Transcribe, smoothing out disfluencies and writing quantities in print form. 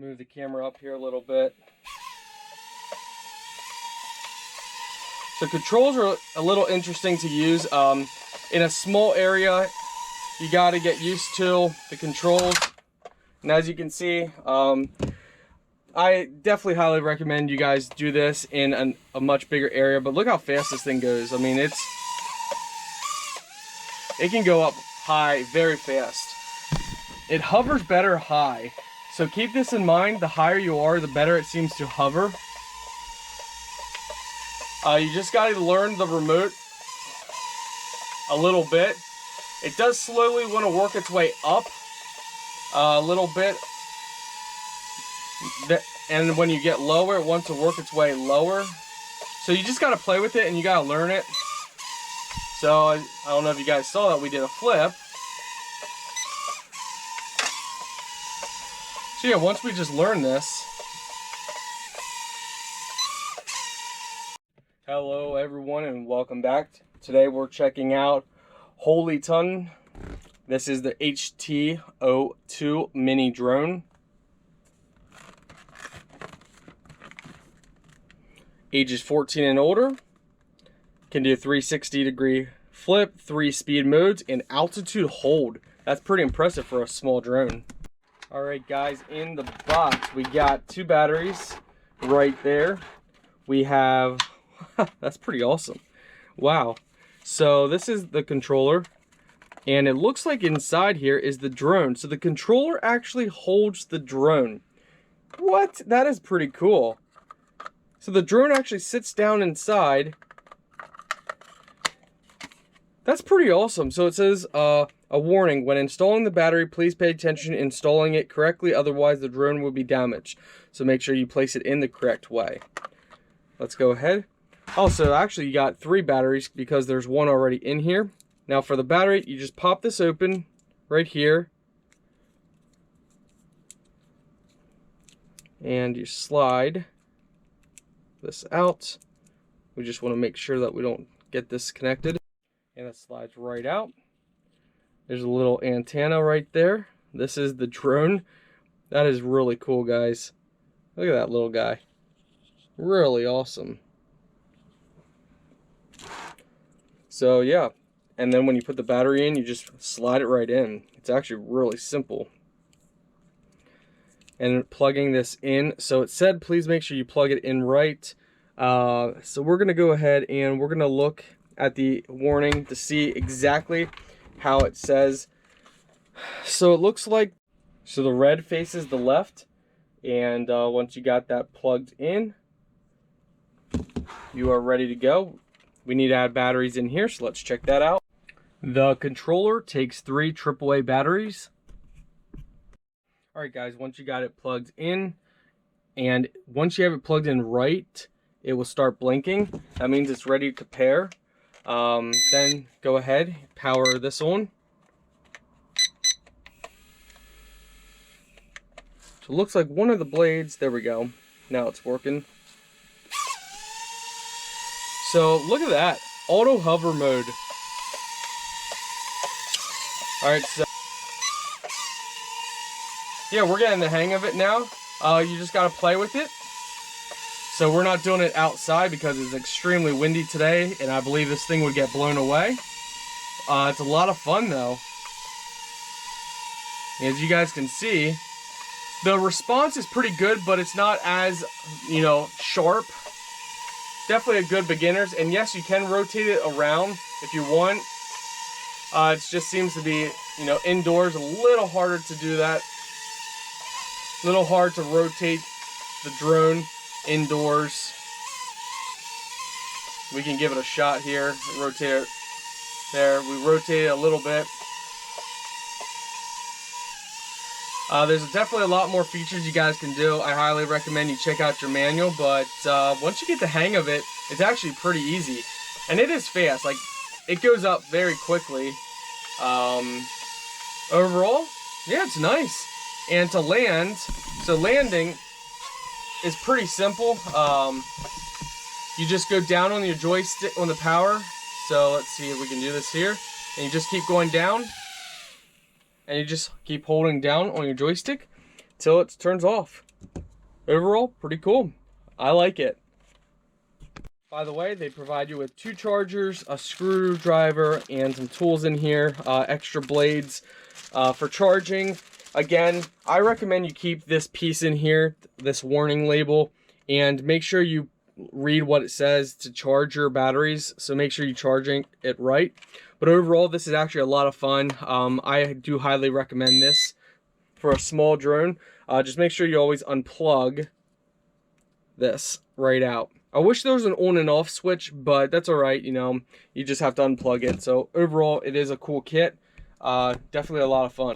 Move the camera up here a little bit. So controls are a little interesting to use. In a small area, you got to get used to the controls. And as you can see, I definitely highly recommend you guys do this in a much bigger area. But look how fast this thing goes. I mean, it can go up high very fast. It hovers better high. So keep this in mind. The higher you are, the better it seems to hover. You just got to learn the remote a little bit. It does slowly want to work its way up a little bit. And when you get lower, it wants to work its way lower. So you just got to play with it and you got to learn it. So I don't know if you guys saw that we did a flip. So yeah, once we just learn this. Hello everyone and welcome back. Today we're checking out Holyton. This is the HT02 mini drone. Ages 14 and older. Can do 360-degree flip, 3 speed modes, and altitude hold. That's pretty impressive for a small drone. Alright guys, in the box we got 2 batteries right there. We have, that's pretty awesome. Wow. So this is the controller. And it looks like inside here is the drone. So the controller actually holds the drone. What? That is pretty cool. So the drone actually sits down inside. That's pretty awesome. So it says, a warning, when installing the battery, please pay attention installing it correctly, otherwise the drone will be damaged. So make sure you place it in the correct way. Let's go ahead. Also, actually you got 3 batteries because there's one already in here. Now for the battery, you just pop this open right here. And you slide this out. We just want to make sure that we don't get this connected. And it slides right out. There's a little antenna right there. This is the drone. That is really cool, guys. Look at that little guy. Really awesome. So yeah, and then when you put the battery in, you just slide it right in. It's actually really simple. And plugging this in, so it said please make sure you plug it in right. So we're gonna go ahead and we're gonna look at the warning to see exactly how it says. So it looks like, so the red faces the left, and once you got that plugged in, you are ready to go. We need to add batteries in here, so let's check that out. The controller takes 3 AAA batteries. Alright guys, once you got it plugged in, and once you have it plugged in right, it will start blinking. That means it's ready to pair. Then go ahead, power this on. So it looks like one of the blades, there we go. Now it's working. So look at that, auto hover mode. Alright, so yeah, we're getting the hang of it now. You just gotta play with it. So we're not doing it outside because it's extremely windy today, and I believe this thing would get blown away. It's a lot of fun though. As you guys can see, the response is pretty good, but it's not as, you know, sharp. Definitely a good beginners, and yes, you can rotate it around if you want. It just seems to be, you know, indoors a little harder to do that. A little hard to rotate the drone indoors. We can give it a shot here. Rotate it there. We rotate it a little bit. There's definitely a lot more features you guys can do. I highly recommend you check out your manual, but once you get the hang of it, it's actually pretty easy. And it is fast. Like, it goes up very quickly. Overall, yeah, it's nice. And to land, so landing is pretty simple. You just go down on your joystick on the power. So let's see if we can do this here. And you just keep going down. And you just keep holding down on your joystick till it turns off. overall, pretty cool. I like it. By the way, they provide you with 2 chargers, a screwdriver, and some tools in here, extra blades for charging. Again, I recommend you keep this piece in here, this warning label, and make sure you read what it says to charge your batteries. So make sure you're charging it right. But overall, this is actually a lot of fun. I do highly recommend this for a small drone. Just make sure you always unplug this right out. I wish there was an on and off switch, but that's all right. You know, you just have to unplug it. So overall, it is a cool kit. Definitely a lot of fun.